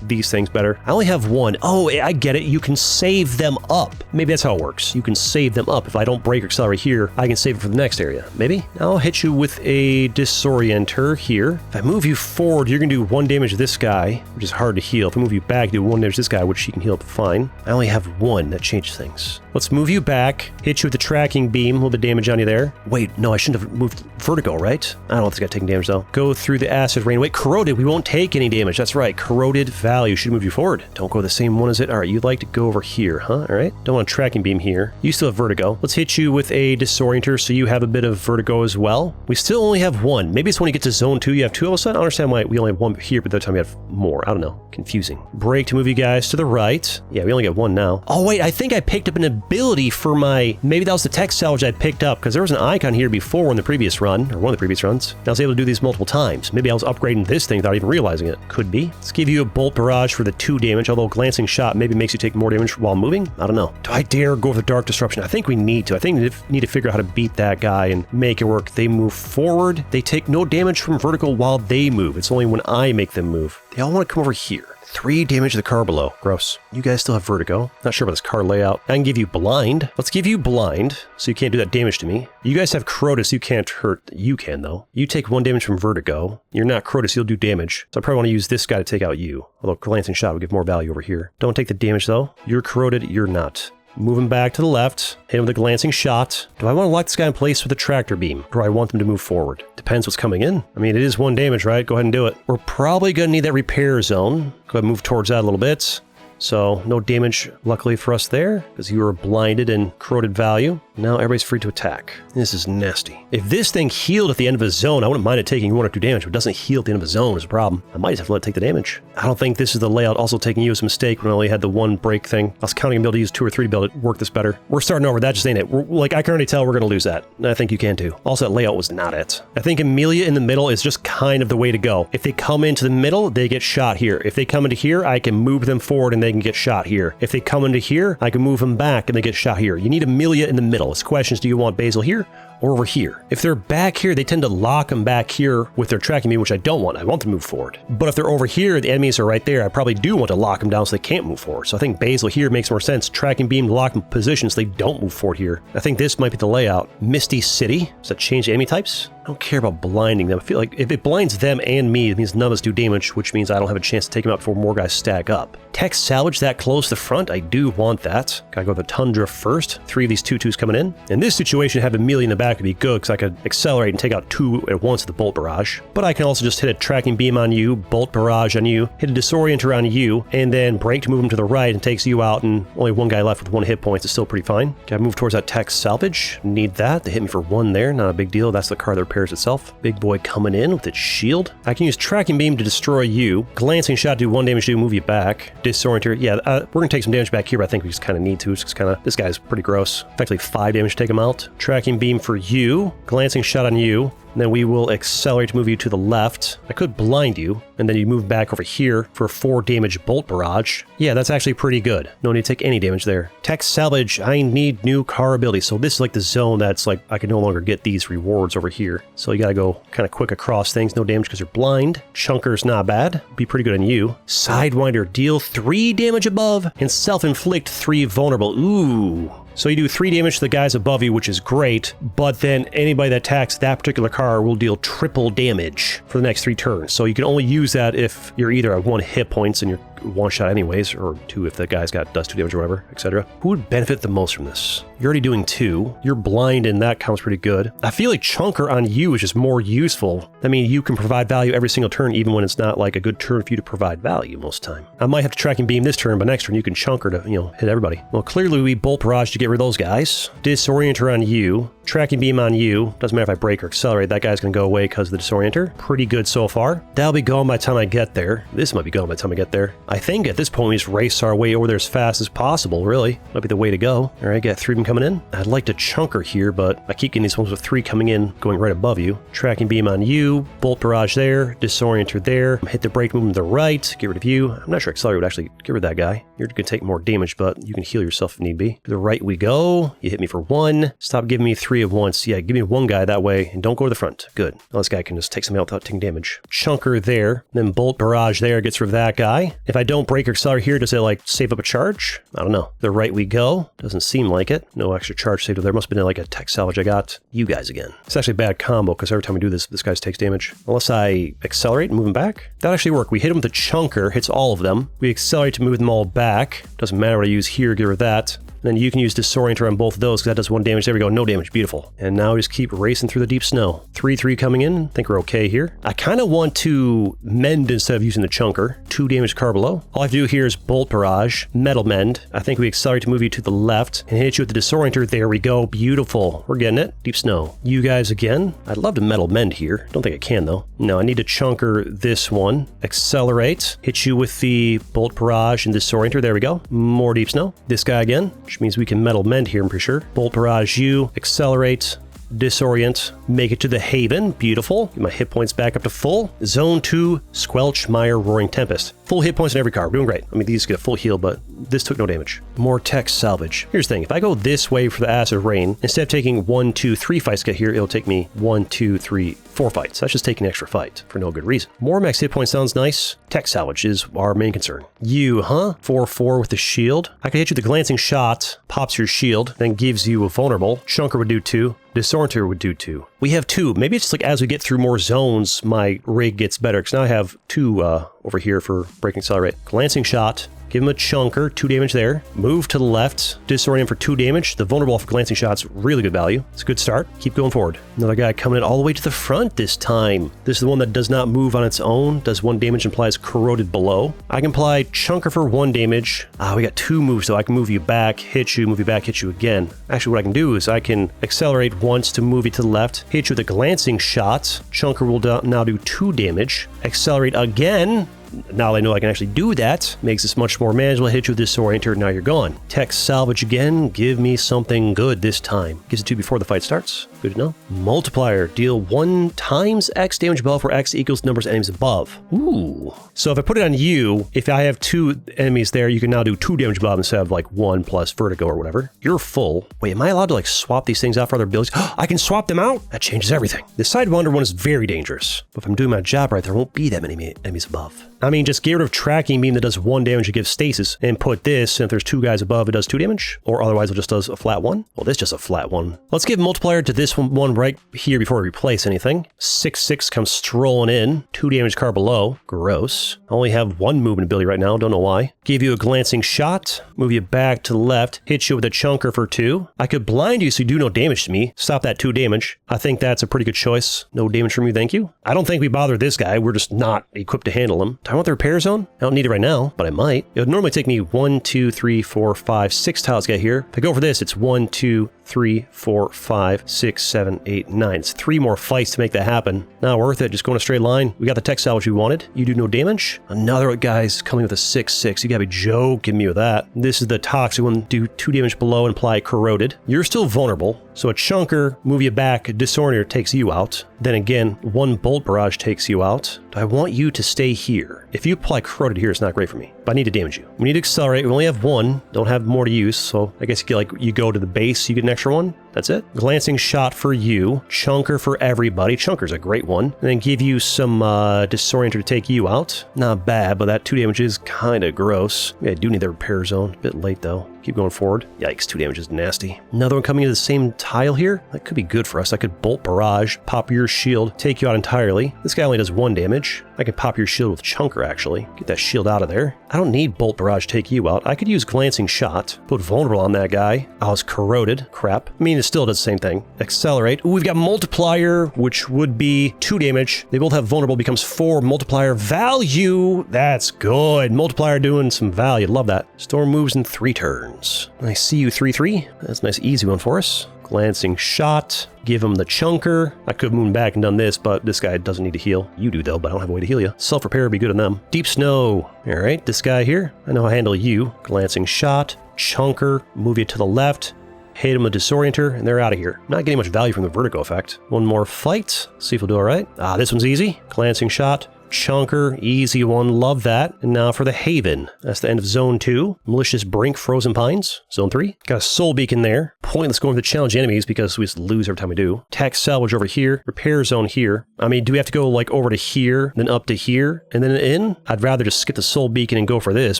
these things better. I only have 1. Oh, I get it. You can save them up. Maybe that's how it works. You can save them up. If I don't brake or accelerate here, I can save it for the next area. Maybe? I'll hit you with a disorienter here. If I move you forward, you're going to do 1 damage to this guy, which is hard to heal. If I move you back, do 1 damage to this guy, which he can heal up fine. I only have 1. That changes things. Let's move you back, hit you with the tracking beam, a little bit of damage on you there. Wait, no, I shouldn't have moved vertigo, right? I don't know if this guy taking damage though. Go through the acid rain. Wait, corroded, we won't take any damage. That's right, corroded value should move you forward. Don't go the same one as it. All right, you'd like to go over here, huh? All right, don't want a tracking beam here. You still have vertigo. Let's hit you with a disorienter so you have a bit of vertigo as well. We still only have 1. Maybe it's when you get to zone 2, you have 2 all of a sudden. I don't understand why we only have 1 here, but the time we have more. I don't know. Confusing. Brake to move you guys to the right. Yeah, we only get 1 now. Oh wait, I think I picked up an ability for maybe that was the tech salvage I picked up, because there was an icon here before in the previous run, or one of the previous runs. I was able to do these multiple times. Maybe I was upgrading this thing without even realizing it. Could be. Let's give you a bolt barrage for the 2 damage, although glancing shot maybe makes you take more damage while moving. I don't know. Do I dare go for the dark disruption? I think we need to. I think we need to figure out how to beat that guy and make it work. They move forward. They take no damage from vertical while they move. It's only when I make them move. They all want to come over here. 3 damage to the car below. Gross. You guys still have vertigo. Not sure about this car layout. I can give you blind. Let's give you blind, so you can't do that damage to me. You guys have corroded, so you can't hurt. You can, though. You take 1 damage from vertigo. You're not corroded, so you'll do damage. So I probably want to use this guy to take out you. Although glancing shot would give more value over here. Don't take the damage, though. You're corroded. You're not. Moving back to the left, hit him with a glancing shot. Do I want to lock this guy in place with a tractor beam, or do I want them to move forward? Depends what's coming in. I mean, it is 1 damage, right? Go ahead and do it. We're probably going to need that repair zone. Go ahead and move towards that a little bit. So no damage, luckily for us there, because you were blinded and corroded value. Now everybody's free to attack. This is nasty. If this thing healed at the end of a zone, I wouldn't mind it taking 1 or 2 damage, but it doesn't heal at the end of a zone is a problem. I might just have to let it take the damage. I don't think this is the layout also taking you as a mistake when I only had the 1 break thing. I was counting on being able to use 2 or 3 to be able to work this better. We're starting over, that just ain't it. I can already tell we're going to lose that. And I think you can too. Also, that layout was not it. I think Amelia in the middle is just kind of the way to go. If they come into the middle, they get shot here. If they come into here, I can move them forward and they can get shot here. If they come into here, I can move them back and they get shot here. You need Amelia in the middle. It's questions, do you want Basil here or over here? If they're back here, they tend to lock them back here with their tracking beam, which I don't want. I want them to move forward. But if they're over here, the enemies are right there. I probably do want to lock them down so they can't move forward. So I think Basil here makes more sense. Tracking beam to lock them in position so they don't move forward here. I think this might be the layout. Misty City. Does that change the enemy types? I don't care about blinding them. I feel like if it blinds them and me, it means none of us do damage, which means I don't have a chance to take them out before more guys stack up. Tech salvage that close to the front, I do want that. Gotta go with the Tundra first. 3 of these 2-2s coming in. In this situation, have Amelia in the back would be good, because I could accelerate and take out 2 at once with the bolt barrage. But I can also just hit a tracking beam on you, bolt barrage on you, hit a disorienter on you, and then brake to move them to the right and takes you out, and only 1 guy left with 1 hit point is still pretty fine. Gotta move towards that tech salvage. Need that. They hit me for 1 there, not a big deal. That's the car that repairs itself. Big boy coming in with its shield. I can use tracking beam to destroy you. Glancing shot do 1 damage to move you back. Disorienter, yeah, we're gonna take some damage back here, but I think we just kind of need to. It's just kind of, this guy's pretty gross. Effectively 5 damage to take him out. Tracking beam for you, glancing shot on you, and then we will accelerate to move you to the left. I could blind you, and then you move back over here for a 4 damage bolt barrage. Yeah, that's actually pretty good. No need to take any damage there. Tech salvage, I need new car ability. So this is like the zone that's like, I can no longer get these rewards over here. So you gotta go kind of quick across things. No damage because you're blind. Chunker's not bad. Be pretty good on you. Sidewinder, deal 3 damage above and self-inflict 3 vulnerable. Ooh. So you do 3 damage to the guys above you, which is great, but then anybody that attacks that particular car will deal triple damage for the next 3 turns. So you can only use that if you're either at 1 hit points and you're 1 shot anyways, or 2 if the guy's does 2 damage or whatever, etc. Who would benefit the most from this? You're already doing 2. You're blind and that counts pretty good. I feel like Chunker on you is just more useful. I mean, you can provide value every single turn, even when it's not like a good turn for you to provide value most time. I might have to tracking beam this turn, but next turn you can Chunker to, hit everybody. Well, clearly we bolt barrage to get rid of those guys. Disorienter on you. Tracking beam on you. Doesn't matter if I break or accelerate, that guy's gonna go away because of the disorienter. Pretty good so far. That'll be gone by the time I get there. This might be gone by the time I get there. I think at this point we just race our way over there as fast as possible, really. Might be the way to go. Alright, got 3 of them coming in. I'd like to Chunker here, but I keep getting these ones with 3 coming in, going right above you. Tracking beam on you. Bolt barrage there. Disorienter there. Hit the brake movement to the right. Get rid of you. I'm not sure accelerate would actually get rid of that guy. You're gonna take more damage, but you can heal yourself if need be. To the right we go. You hit me for 1. Stop giving me 3 at once. Yeah, give me 1 guy that way, and don't go to the front. Good. Now this guy can just take something out without taking damage. Chunker there, then bolt barrage there, gets rid of that guy. If I don't break or accelerate here, does it like save up a charge? I don't know. The right we go. Doesn't seem like it. No extra charge saved. There must have been like a tech salvage I got. You guys again. It's actually a bad combo because every time we do this, this guy takes damage. Unless I accelerate and move him back. That actually worked. We hit him with the Chunker, hits all of them. We accelerate to move them all back. Doesn't matter what I use here, get rid of that. And then you can use Disorienter on both of those because that does 1 damage. There we go, no damage, beautiful. And now we just keep racing through the deep snow. 3-3 coming in, I think we're okay here. I kind of want to mend instead of using the Chunker. 2 damage car below. All I have to do here is Bolt Barrage, Metal Mend. I think we accelerate to move you to the left and hit you with the Disorienter. There we go, beautiful. We're getting it, deep snow. You guys again. I'd love to Metal Mend here. Don't think I can though. No, I need to Chunker this one. Accelerate, hit you with the Bolt Barrage and Disorienter. There we go, more deep snow. This guy again, which means we can Metal Mend here, I'm pretty sure. Bolt Barrage you, accelerate, disorient, make it to the Haven, beautiful. Get my hit points back up to full. Zone 2, Squelch, Mire, Roaring Tempest. Full hit points in every car, we're doing great. I mean, these get a full heal, but this took no damage. More tech salvage. Here's the thing, if I go this way for the Acid Rain, instead of taking 1, 2, 3 fights to get here, it'll take me 1, 2, 3, 4 fights. That's just taking an extra fight for no good reason. More max hit points sounds nice. Tech salvage is our main concern. You, huh? 4-4 with the shield. I could hit you with the glancing shot, pops your shield, then gives you a vulnerable. Chunker would do 2. Disorienter would do 2. We have 2. Maybe it's just like as we get through more zones, my rig gets better. Because now I have 2 over here for breaking accelerate. Glancing shot. Give him a Chunker, 2 damage there. Move to the left, disorient for 2 damage. The vulnerable for glancing shots, really good value. It's a good start. Keep going forward. Another guy coming in all the way to the front this time. This is the one that does not move on its own. Does 1 damage, implies corroded below. I can apply Chunker for 1 damage. We got 2 moves, so I can move you back, hit you, move you back, hit you again. Actually, what I can do is I can accelerate once to move you to the left, hit you with a glancing shot. Chunker will now do 2 damage. Accelerate again. Now I know I can actually do that. Makes this much more manageable. Hit you with Disorienter, now you're gone. Tech salvage again. Give me something good this time. Gives it to you before the fight starts. Good to know. Multiplier. Deal 1 times X damage above where X equals numbers of enemies above. Ooh. So if I put it on you, if I have 2 enemies there, you can now do 2 damage above instead of like 1 plus vertigo or whatever. You're full. Wait, am I allowed to like swap these things out for other abilities? I can swap them out? That changes everything. The Sidewinder one is very dangerous. But if I'm doing my job right, there won't be that many enemies above. I mean, just get rid of tracking beam that does 1 damage and gives stasis, and put this, and if there's 2 guys above, it does 2 damage, or otherwise it just does a flat 1. Well, this is just a flat 1. Let's give multiplier to this one right here before we replace anything. 6-6 comes strolling in, 2 damage car below. Gross. I only have 1 movement ability right now, don't know why. Give you a glancing shot, move you back to the left, hit you with a Chunker for 2. I could blind you so you do no damage to me. Stop that 2 damage. I think that's a pretty good choice. No damage from you, thank you. I don't think we bother this guy, we're just not equipped to handle him. Do I want the repair zone? I don't need it right now, but I might. It would normally take me 1, 2, 3, 4, 5, 6 tiles to get here. If I go for this, it's 1, 2, 3, 4, 5, 6, 7, 8, 9. It's 3 more fights to make that happen. Not worth it. Just go in a straight line. We got the tech salvage we wanted. You do no damage. Another guy's coming with a 6/6. You gotta be joking me with that. This is the toxic one. Do 2 damage below and apply corroded. You're still vulnerable. So a chunker, move you back. A disorienter takes you out. Then again, 1 bolt barrage takes you out. I want you to stay here. If you apply corroded here, it's not great for me. But I need to damage you. We need to accelerate. We only have 1. Don't have more to use. So I guess you go to the base, you get an extra 1. That's it. Glancing shot for you. Chunker for everybody. Chunker's a great one. And then give you some disorienter to take you out. Not bad, but that 2 damage is kind of gross. Yeah, I do need the repair zone. A bit late though. Keep going forward. Yikes, 2 damage is nasty. Another one coming into the same tile here. That could be good for us. I could bolt barrage, pop your shield, take you out entirely. This guy only does 1 damage. I can pop your shield with chunker actually. Get that shield out of there. I don't need bolt barrage to take you out. I could use glancing shot. Put vulnerable on that guy. Oh, it's corroded. Crap. I mean, it still does the same thing. Accelerate. Ooh, we've got multiplier, which would be 2 damage. They both have vulnerable, becomes 4. Multiplier value. That's good. Multiplier doing some value. Love that. Storm moves in 3 turns. I see you 3/3. That's a nice easy one for us. Glancing shot. Give him the chunker. I could have moved back and done this, but this guy doesn't need to heal. You do though, but I don't have a way to heal you. Self-repair would be good on them. Deep snow. All right, this guy here. I know how to handle you. Glancing shot. Chunker. Move you to the left. Hit him with disorienter, and they're out of here. Not getting much value from the vertigo effect. 1 more fight. See if we'll do all right. Ah, this one's easy. Glancing shot. Chunker, easy one, love that. And now for the Haven. That's the end of Zone 2. Malicious Brink, Frozen Pines. Zone 3. Got a Soul Beacon there. Pointless going for the challenge enemies because we just lose every time we do. Tech Salvage over here. Repair Zone here. I mean, do we have to go like over to here, then up to here, and then in? I'd rather just skip the Soul Beacon and go for this,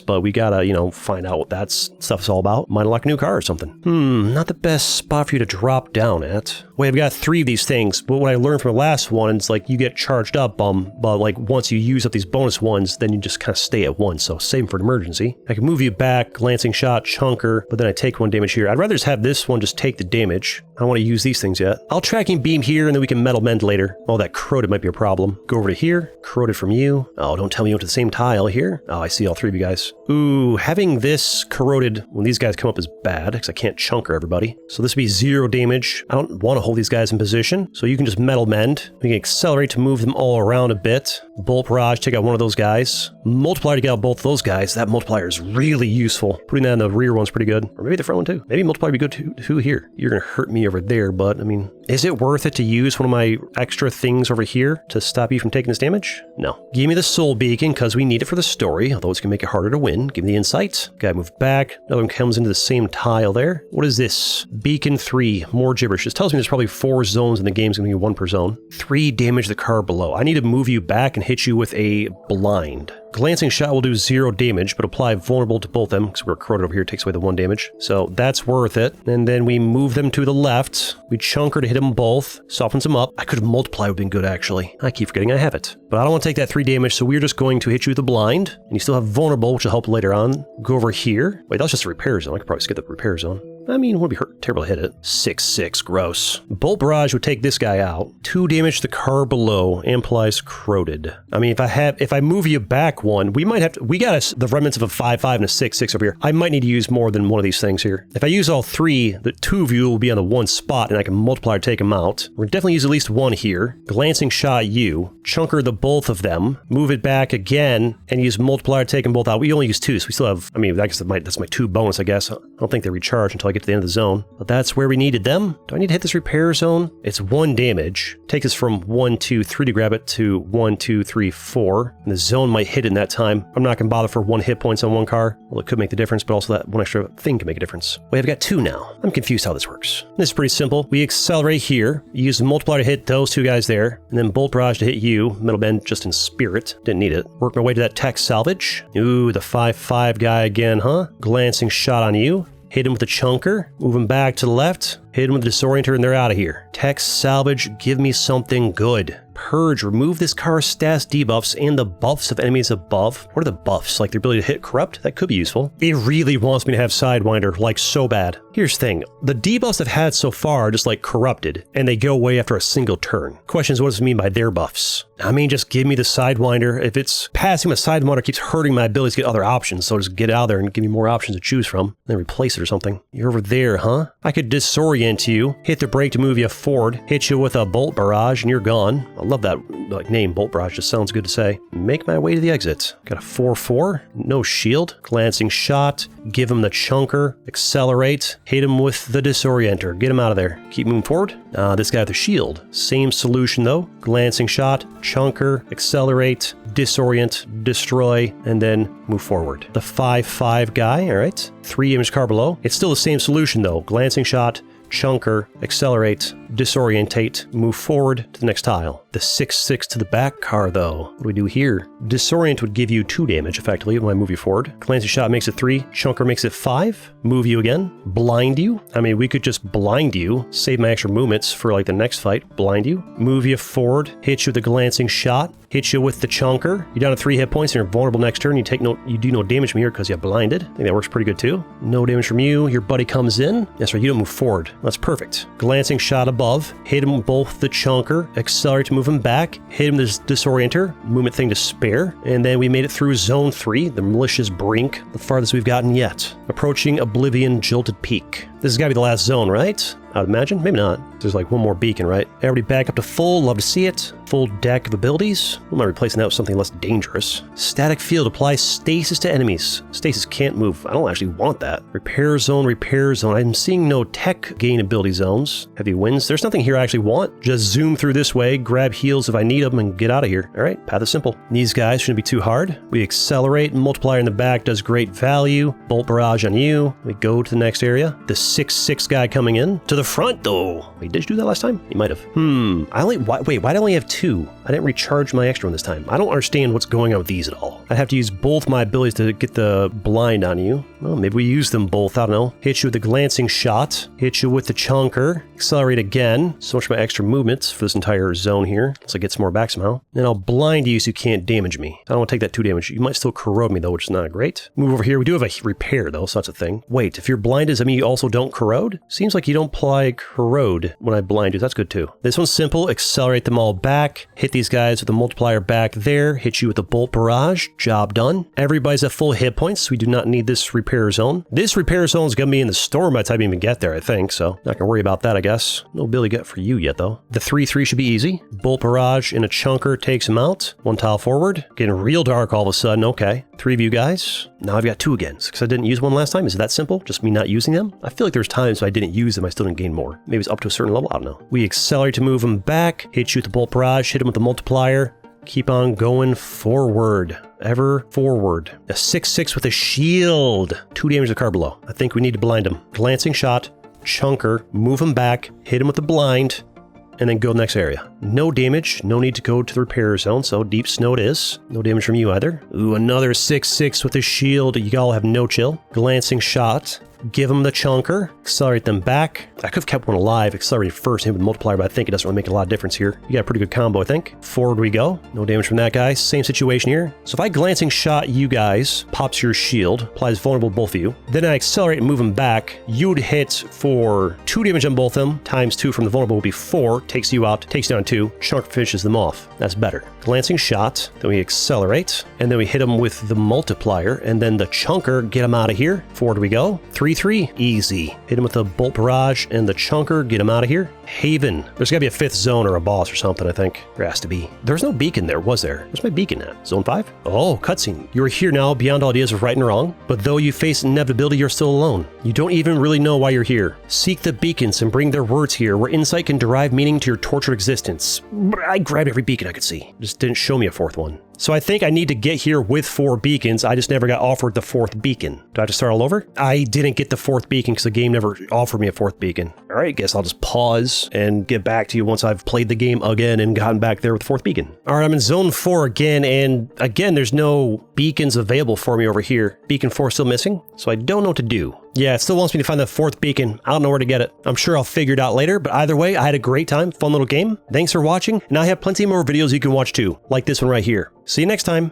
but we gotta, you know, find out what that stuff's all about. Might unlock a new car or something. Not the best spot for you to drop down at. Wait, I've got 3 of these things, but what I learned from the last one is like you get charged up, but like once you use up these bonus ones, then you just kind of stay at 1, so save them for an emergency. I can move you back, glancing shot, chunker, but then I take 1 damage here. I'd rather just have this one just take the damage. I don't want to use these things yet. I'll tracking beam here, and then we can metal mend later. Oh, that corroded might be a problem. Go over to here, corroded from you. Oh, don't tell me you went to the same tile here. Oh, I see all 3 of you guys. Ooh, having this corroded when these guys come up is bad, because I can't chunker everybody. So this would be 0 damage. I don't want to hold these guys in position, so you can just metal mend. We can accelerate to move them all around a bit. Bolt barrage, take out 1 of those guys. Multiplier to get out both of those guys. That multiplier is really useful. Putting that in the rear one's pretty good. Or maybe the front one too. Maybe multiplier would be good too here. You're going to hurt me over there, but I mean, is it worth it to use one of my extra things over here to stop you from taking this damage? No. Give me the Soul Beacon because we need it for the story, although it's going to make it harder to win. Give me the insight. Guy move back. Another one comes into the same tile there. What is this? Beacon 3. More gibberish. This tells me there's probably 4 zones in the game. It's going to be 1 per zone. 3 damage the car below. I need to move you back and hit you with a blind. Glancing shot will do 0 damage, but apply vulnerable to both of them because we're corroded over here. It takes away the 1 damage. So that's worth it. And then we move them to the left. We chunker to hit them both. Softens them up. I could have multiplied would have been good, actually. I keep forgetting I have it. But I don't want to take that 3 damage, so we're just going to hit you with the blind. And you still have vulnerable, which will help later on. Go over here. Wait, that's just a repair zone. I could probably skip the repair zone. I mean, it would be terrible to hit it. 6/6, gross. Bolt barrage would take this guy out. 2 damage to the car below. Amplifies corroded. I mean, if I move you back 1, we might have to. We got the remnants of a 5/5 and a 6/6 over here. I might need to use more than one of these things here. If I use all 3, the 2 of you will be on the 1 spot, and I can multiply to take them out. We're definitely use at least 1 here. Glancing shot you. Chunker the both of them. Move it back again, and use multiplier to take them both out. We only use 2, so we still have. I mean, I guess that's my 2 bonus. I guess I don't think they recharge until I get to the end of the zone, but that's where we needed them. Do I need to hit this repair zone? It's 1 damage. Take us from 1, 2, 3 to grab it to 1, 2, 3, 4. And the zone might hit in that time. I'm not going to bother for 1 hit points on 1 car. Well, it could make the difference, but also that 1 extra thing can make a difference. Wait, I've got 2 now. I'm confused how this works. This is pretty simple. We accelerate here. Use the multiplier to hit those 2 guys there, and then bolt barrage to hit you. Metal bend just in spirit. Didn't need it. Work my way to that tech salvage. Ooh, the 5/5 guy again, huh? Glancing shot on you. Hit him with the chunker, move him back to the left, hit him with the disorienter, and they're out of here. Tech salvage, give me something good. Purge. Remove this car's stats, debuffs, and the buffs of enemies above. What are the buffs? Like the ability to hit corrupt? That could be useful. It really wants me to have Sidewinder, like so bad. Here's the thing. The debuffs I've had so far are just like corrupted, and they go away after a single turn. Question is, what does it mean by their buffs? I mean, just give me the Sidewinder. If it's passing my Sidewinder keeps hurting my ability to get other options, so just get out there and give me more options to choose from, then replace it or something. You're over there, huh? I could disorient you, hit the brake to move you forward, hit you with a Bolt Barrage, and you're gone. I love that name, Bolt Barrage, just sounds good to say. Make my way to the exit. Got a 4-4, no shield, glancing shot, give him the chunker, accelerate, hit him with the disorienter, get him out of there. Keep moving forward. This guy with the shield, same solution though, glancing shot, chunker, accelerate, disorient, destroy, and then move forward. The 5-5 guy, all right, 3 image car below. It's still the same solution though, glancing shot, chunker, accelerate, disorientate, move forward to the next tile. The 6-6 to the back car though, what do we do here? Disorient would give you 2 damage effectively when I move you forward. Glancing shot makes it 3, chunker makes it 5, move you again, blind you. I mean, we could just blind you, save my extra movements for like the next fight, blind you, move you forward, hit you with the glancing shot, hit you with the chunker. You're down to 3 hit points and you're vulnerable next turn. You do no damage from here because you're blinded. I think that works pretty good too. No damage from you. Your buddy comes in. That's right, you don't move forward. That's perfect. Glancing shot above. Hit him with both the chunker. Accelerate to move him back. Hit him with the disorienter. Movement thing to spare. And then we made it through zone 3, the malicious brink, the farthest we've gotten yet. Approaching Oblivion Jolted Peak. This has got to be the last zone, right? I would imagine. Maybe not. There's like one more beacon, right? Everybody back up to full. Love to see it. Full deck of abilities. Who am I replacing that with something less dangerous? Static field applies stasis to enemies. Stasis can't move. I don't actually want that. Repair zone, repair zone. I'm seeing no tech gain ability zones. Heavy winds. There's nothing here I actually want. Just zoom through this way, grab heals if I need them, and get out of here. All right, path is simple. These guys shouldn't be too hard. We accelerate. Multiplier in the back does great value. Bolt barrage on you. We go to the next area. The 6-6 guy coming in. To the front, though. Wait, did you do that last time? You might have. Why did I only have 2? I didn't recharge my extra one this time. I don't understand what's going on with these at all. I'd have to use both my abilities to get the blind on you. Well, maybe we use them both. I don't know. Hit you with the glancing shot. Hit you with the chunker. Accelerate again. So much for my extra movements for this entire zone here. Let's get some more back somehow. Then I'll blind you so you can't damage me. I don't want to take that 2 damage. You might still corrode me though, which is not great. Move over here. We do have a repair though, so that's a thing. Wait, if you're blinded, does that mean you also don't corrode? Seems like you don't apply corrode when I blind you. That's good too. This one's simple. Accelerate them all back. Hit these guys with the multiplier back there. Hit you with the bolt barrage. Job done. Everybody's at full hit points. We do not need this repair zone. This repair zone is going to be in the storm by the time you even get there, I think. So not going to worry about that, I guess. No ability get for you yet though. The 3-3 should be easy. Bolt barrage and a chunker takes him out. 1 tile forward. Getting real dark all of a sudden. Okay. 3 of you guys. Now I've got 2 again. Because I didn't use 1 last time. Is it that simple? Just me not using them? I feel like there's times I didn't use them. I still didn't gain more. Maybe it's up to a certain level. I don't know. We accelerate to move him back. Hit you with the bolt barrage. Hit him with the multiplier. Keep on going forward. Ever forward. A 6-6 with a shield. 2 damage to the car below. I think we need to blind him. Glancing shot. Chunker. Move him back. Hit him with the blind. And then go to the next area. No damage. No need to go to the repair zone, so deep snow it is. No damage from you either. Ooh, another 6-6 with a shield. You all have no chill. Glancing shot. Give them the chunker. Accelerate them back. I could have kept one alive. Accelerated first, hit with the multiplier, but I think it doesn't really make a lot of difference here. You got a pretty good combo, I think. Forward we go. No damage from that guy. Same situation here. So if I glancing shot you guys, pops your shield, applies vulnerable to both of you. Then I accelerate and move them back. You'd hit for 2 damage on both of them. Times 2 from the vulnerable would be 4. Takes you out. Takes down 2. Chunker finishes them off. That's better. Glancing shot. Then we accelerate. And then we hit them with the multiplier. And then the chunker. Get them out of here. Forward we go. 3-3. Easy. Hit him with the bolt barrage and the chunker. Get him out of here. Haven. There's got to be a 5th zone or a boss or something, I think. There has to be. There's no beacon there, was there? Where's my beacon at? Zone 5? Oh, cutscene. You are here now beyond all ideas of right and wrong, but though you face inevitability, you're still alone. You don't even really know why you're here. Seek the beacons and bring their words here, where insight can derive meaning to your tortured existence. I grabbed every beacon I could see. Just didn't show me a 4th one. So I think I need to get here with 4 beacons. I just never got offered the 4th beacon. Do I have to start all over? I didn't get the 4th beacon because the game never offered me a 4th beacon. All right, guess I'll just pause and get back to you once I've played the game again and gotten back there with the 4th beacon. All right, I'm in zone 4 again, and again, there's no beacons available for me over here. Beacon 4 still missing, so I don't know what to do. Yeah, it still wants me to find the 4th beacon. I don't know where to get it. I'm sure I'll figure it out later, but either way, I had a great time. Fun little game. Thanks for watching, and I have plenty more videos you can watch too, like this one right here. See you next time.